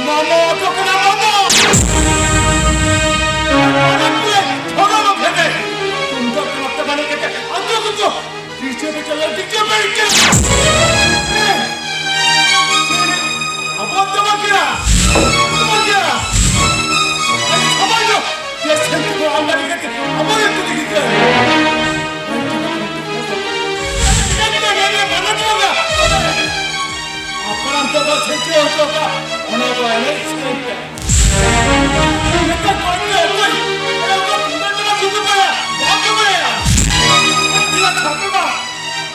मामा तो करा मामा थोड़ा मत है तुम तो करते बने के अंदर कुछ पीछे भी चला दिखे बैठ के अब तो क्या अरे खबर लो ये सेंट को अंदर के हमारे तो दिखे अपरांत बस है होगा उन्हें वो है स्क्रीन पे ये तो कोई कोई ये तो तुम्हें खुद पाया बाप पाया जिला खापा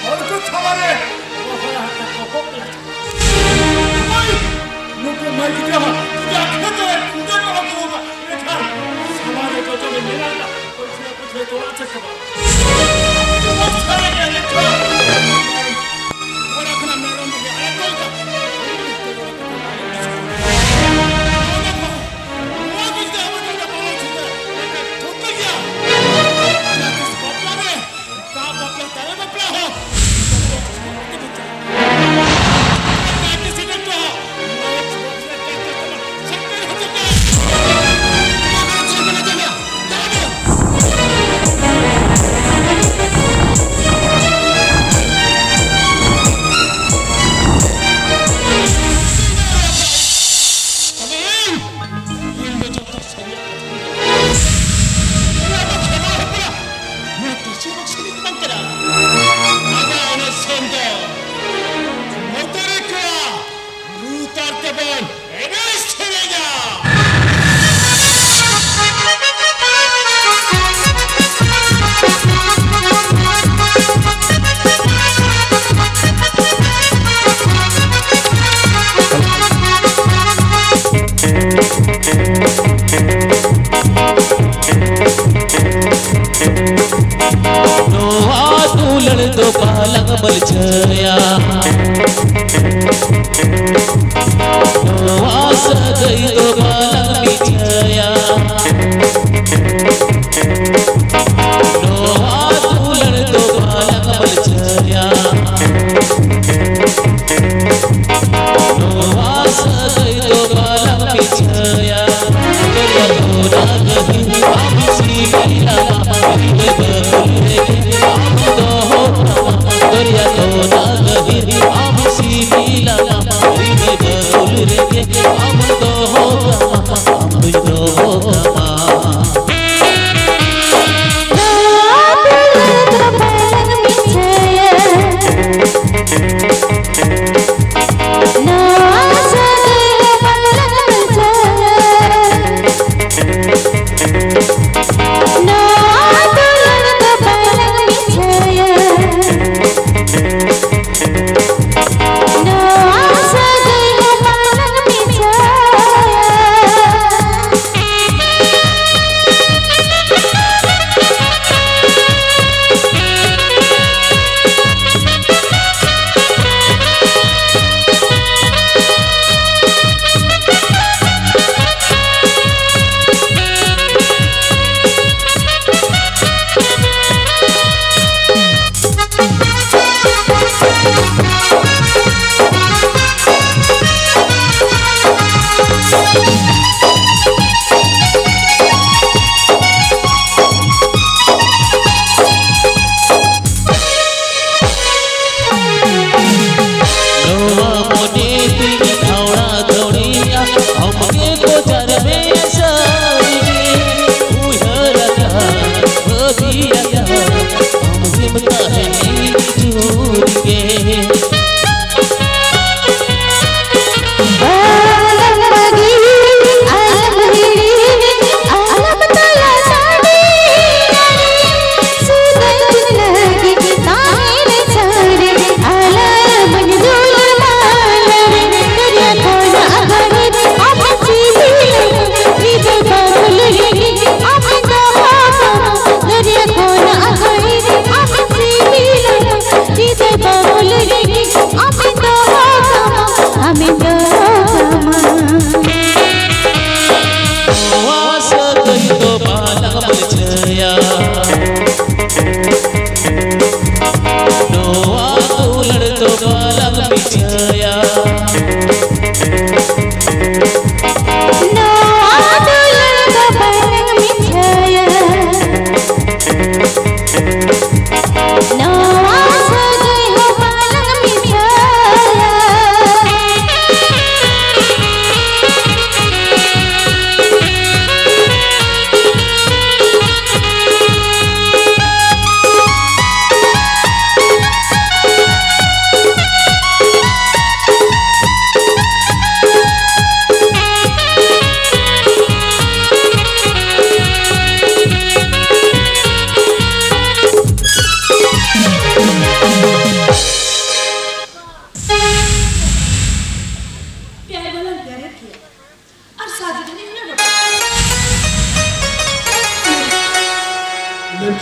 और कुछ हमारे वो है हाथ को कोई मुझे मार दिया तुझे आखिर तो तुझे मार दूंगा ये खा हमारे को तो मेरा ना कुछ तो अच्छा खबर बहुत सारे ये तो और अपना मेरा मुझे आया तो दो पालंग बल छया वास गई दो पालंग बिछया दूलन दो पालंग बल छया वास गई दो पालंग बिछया दरिया तो नागहिरी हम सीला हमारी बबुल रे हम तो हो हम तो हो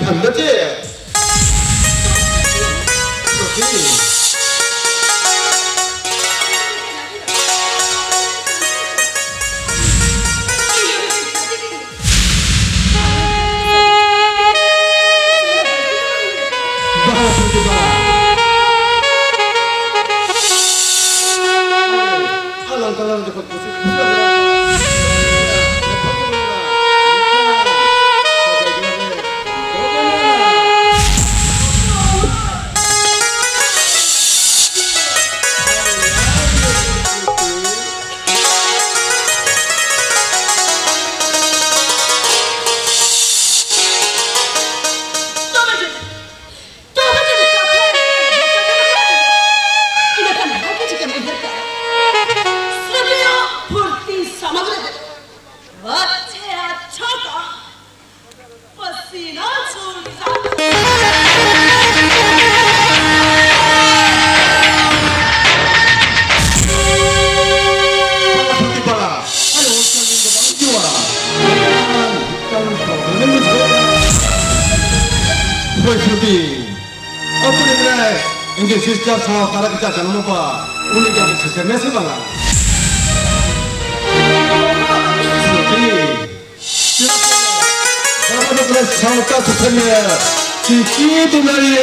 खाल्लं ते Inggris sister sama para kita jangan lupa unik yang sisternya sih bang. Siapa yang kelas sauka susahnya cici tu lagi.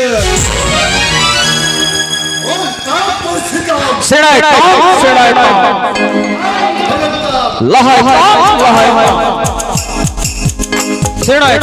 Oh apa sih kau? Serai lahai serai lahai Serai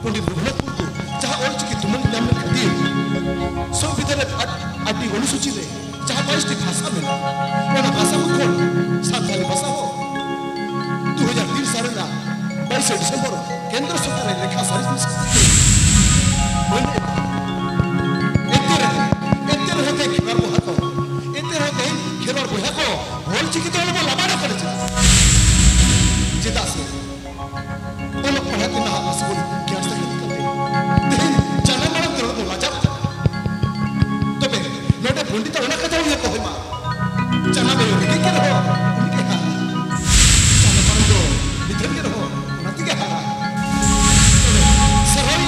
Pandit Raghunath Murmu जहाँ ओलचिकी तुमन नाम खातिर संविधान आदि अनुसूची रे जहाँ 22 भाषा में ना भाषा को कौन सान्थाली भाषा हो 2003 साल ना 22 दिसंबर केंद्र सरकार लेखा सारी खेलर बुढ़ा को ओलचिकी तो लोग लाभान करे जेदा से वो लोग पढ़ाते ना स्कूल क्या से करते जाना मालूम तेरे को लाजा तो बे लोटे पंडित होना कथा हुआ कोई माँ जाना बे लोग क्या रहो उनके हाँ जाना मालूम तो इधर के रहो नाती के हाँ सरवाई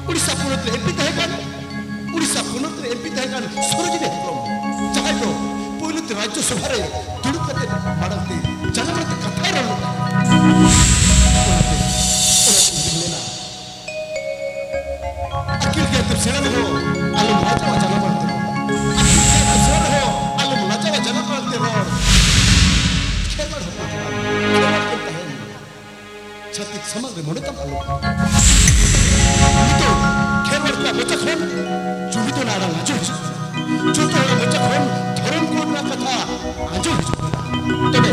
उड़ीसा पुनः एमपी तहकान उड़ीसा पुनः एमपी तहकान सूरज ने चाहे तो पहले तो राज्य सभा रे दुड़ुब करते मारते जाना मालूम कथा रहो अखिल के अंदर सेना हो आलू राजा व जाना मालते हो अखिल के अंदर सेना हो आलू राजा व जाना मालते हो खेलर करता है छत्ती समग्र मोड़ता आलू तो खेलर का बच्चा खोन चुनी तो नारा लाजो जो तो बच्चा खोन धर्म को ना कथा आजो तो बे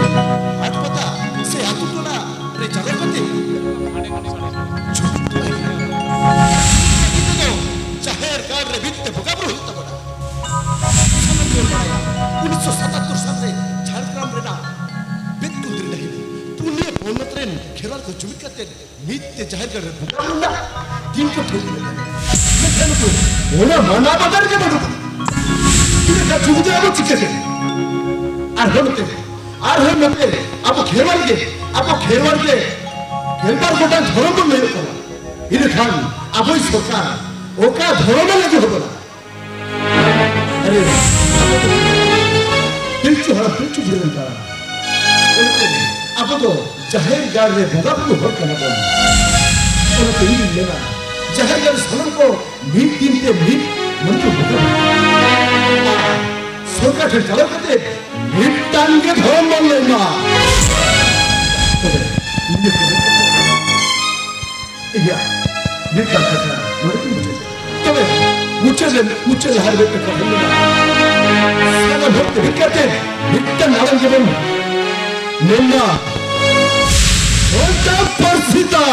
आज पता से आतु तो ना रे जाना करते जाहिर कार रे बित्ते भुगाब्रो होता बड़ा समझ में आया 1977 साल रे झारग्राम रे ना बित्तु दिन नहीं पुण्य बोलत्रेन खेलर को जुमित करते नित्य जाहिर कर रे भुगाब्रो ना दिन को ठोक दे मैं कहने को बोला मना बदल के बदल किने का जुमित आबो चिके আর হতে আবো খেলবার के খেলবার গোটা ধর্ম মেরে করা ইরে খান আবই সরকার ওকা ধর্ম লাগে হবে না আরে কিছু বুঝলেন তারা আবো তো জাহের গাড়ে ভগাবু হর কেন বল ওরা তো ইলে না জাহের গাড়ে সালাম को মিট দিনতে মিট মন্ত্র হবে সরকার চালু করতে মিট টানকে ধর্ম বললেন না iya dia kata mereka tapi muncul hari mereka sana berarti berkata kita nalar jalan nona untuk persita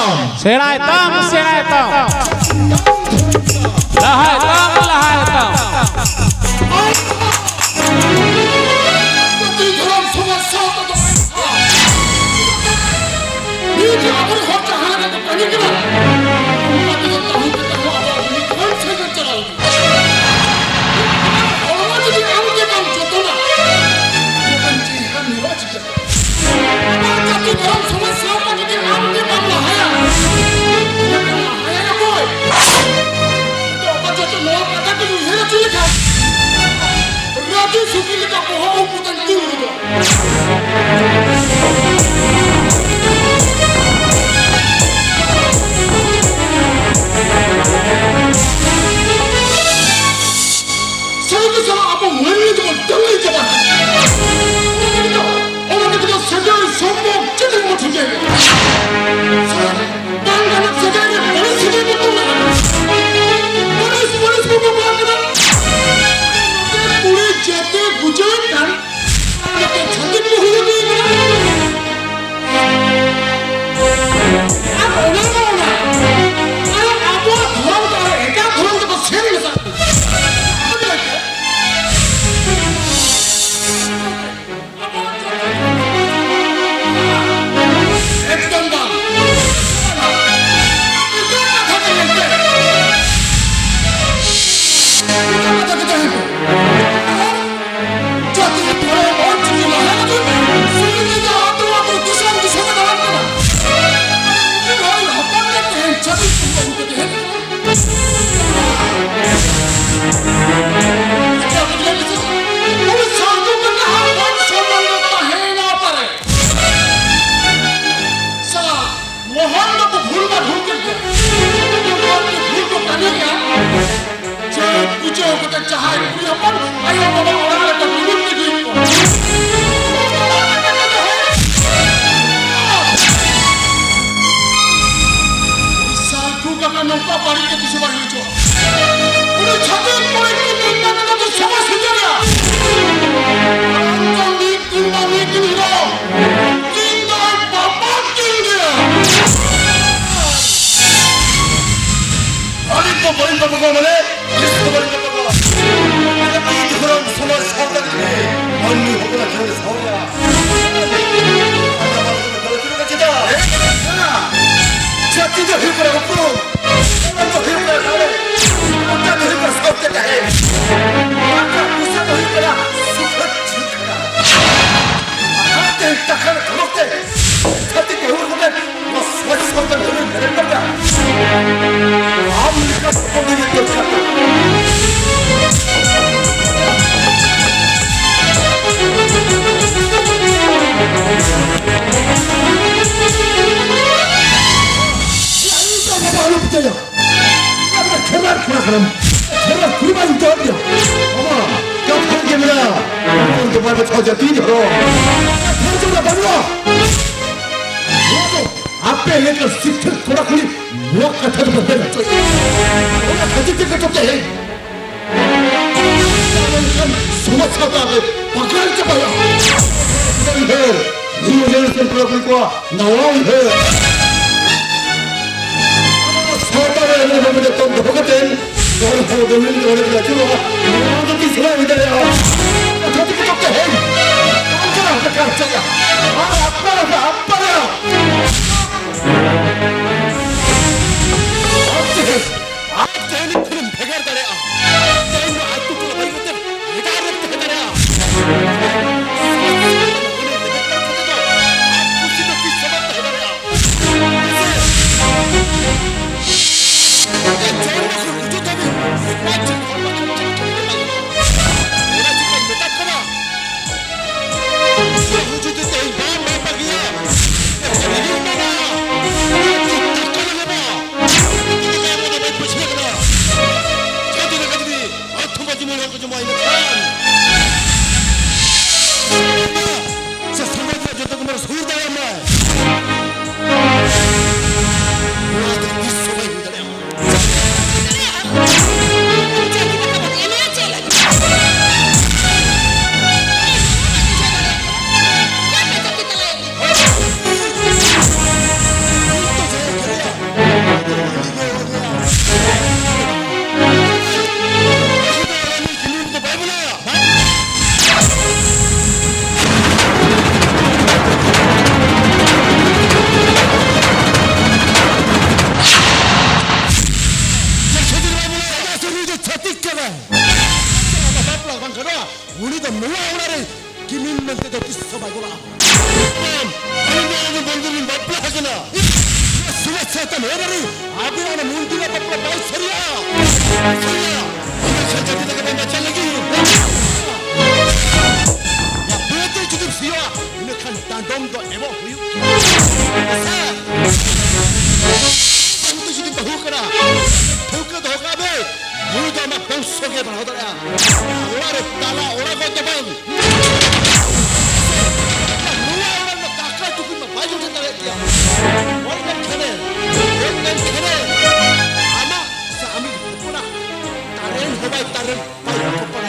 serai tam lahai tam ini apa hoca hana ke pani kena tapi तो tahu kita mau apa ini कौन से कर चला orang jadi kamu ke kamu jatuhlah bukan jihan wajib apa tu dalam समस्या apa jadi kamu ke kamu lahaya boy तो apa jatuh mau kata tu hera tu lihat ratu suki lihat bohong bukan tu apa mana tu dengar je dah. Orang kita sedar sombong jadi macam ni. Dan sedar ni polis sedar betul. Polis pun buat kan. Polis jadi bujan kan. Kita jadi puhul ni. Apa orang? Apa orang tu? Ekat orang tu sendiri sah. 너가 너가 말이게 무슨 말이죠? 우리 자들 보내기 민다는 것도 정말 세상이야. 완전 미끼만 미끼로 낀다를 빠빠끼는 아니 또 버린다 보고 하면은 계속 버린다 보고 이 그런 소말 사다리들이 언니 혹은 그런 사오야. 자, 진짜 hil거라고 뿐. 또 hil거야, 나를. 아까도 hil거라, 사업대가 해. 아까 무사도 hil거라, 수컷 질거라. 아한테 딱 하나 더 먹대. 사업대 흐르거든, 너 수컷 사업대 흐르면 되는 건가? 아무리가 뻔히는 것 같다. 제발 그만 더 어디야 어머 저 판개미야 오늘도 말고 저자 뒤져로 판정나 말로 너도 앞에 내가 씩씩 돌아가니 무엇 같아도 내가 또 내가 가질 때가 좁대 소마차가 바꿔야 잡아야 이문제를 샘플로 끌고 나와 서울에 보면 또 뭐거든 너는 하고 너는 너는 들어와 너는 이 사람이다야 어떻게 좁게 해 깜짝아 깜짝이야 아빠야 앞대는 그런 배가 다래야 너는 아뚜꾸가 이것 때문에 내가 알았다 해다래야 우리도 노아오라를 김인명때도 비서봐고라 아니 뭔들이 맞불 하잖아 수고했었던 애들이 아비라는 문디가 맞불 말소리야 소리야 이거 절대되다가 맨날 잘라기 야 뭐들 주좀 수여와 이렇게 단dom도 에버 후유 아무도 시킨다 후거라 후거도 호가be 우리도 막 병속에 바라더라 오라를 따라오라고 했다만 누가 오라면 닦아 두고만 말좀 된다 했지야 원래 걔네 아마 싸움이 있구나 다른 호바이 다른 바이 koppa네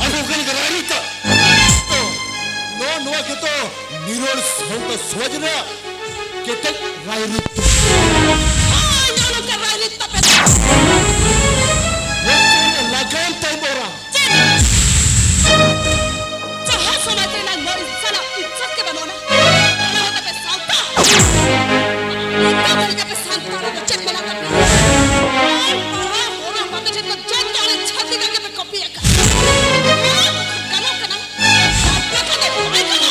아무 그러니까 라니까 너 누가 그또 미로를 성도 소화지라 그때 라이리또 lagan tambora jaha somatri na mori sana ichak ke banona ana hota pe salta ita pe santa na check bana ka para hona pata check ko check tole chhati ka pe copy ka kana apna ka de ai kana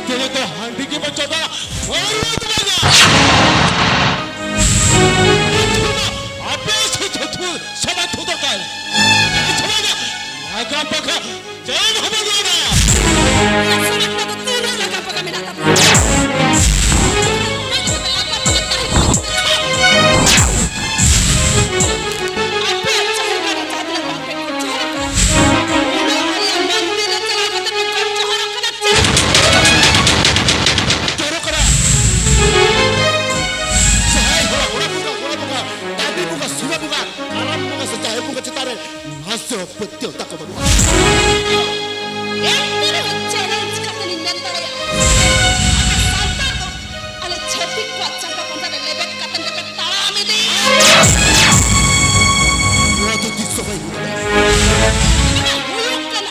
तेरे तो हांडी के बच्चा था और मत बजा आप से छथु सब थो तो काल लगा पका जैन हमें देना लगा पका मेरा Betul tak kau tahu? Yang ini challenge kata ni nentar ya. Salta tu, ala cepi kuat cakap kau tak lebet kata lebet talam ini. Dua tu disobai. Ini buyuk kan?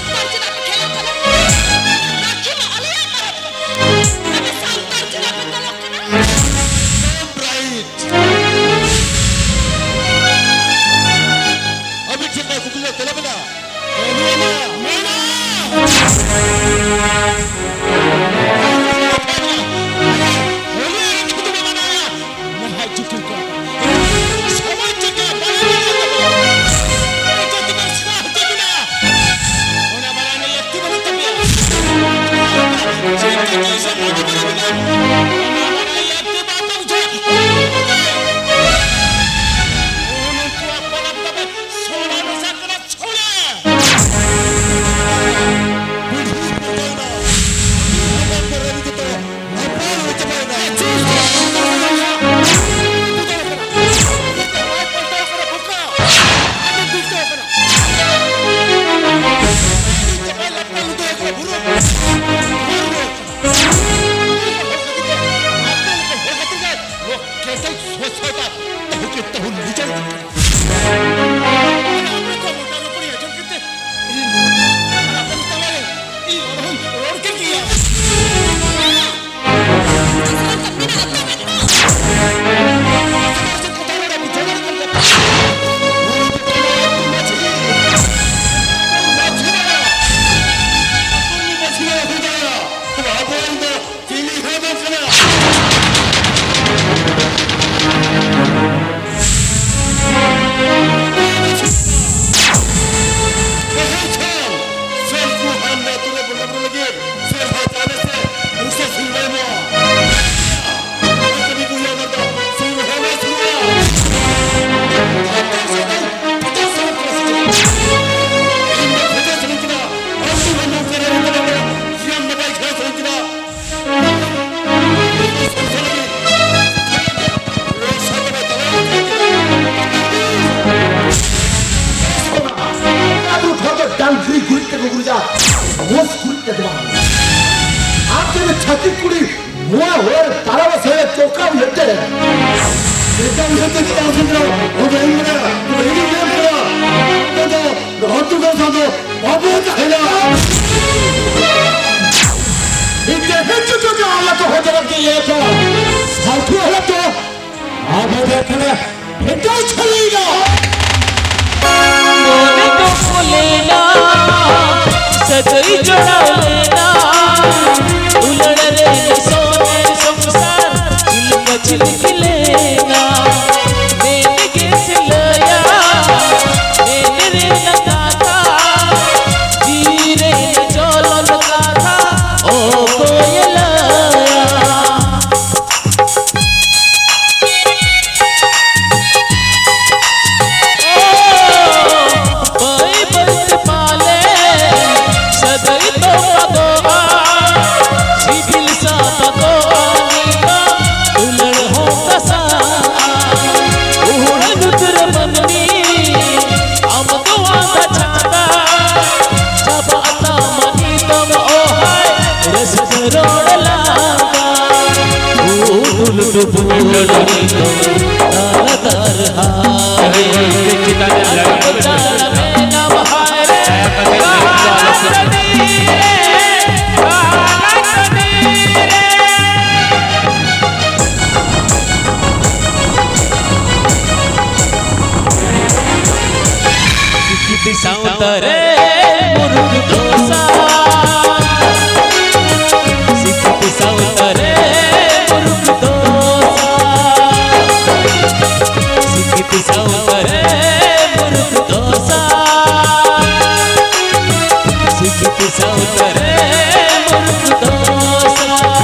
Tarjina berkhela kan? Nakhi ma alia marap. Tapi salta tarjina berkhela kan? Bright. Kukulah telah benda. Mana? sautare muruk dosa sikit sautare muruk dosa sikit sautare muruk dosa sikit sautare muruk dosa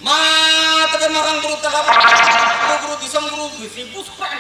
Ma, tapi marang guru terhadap guru disam guru sibuk kan.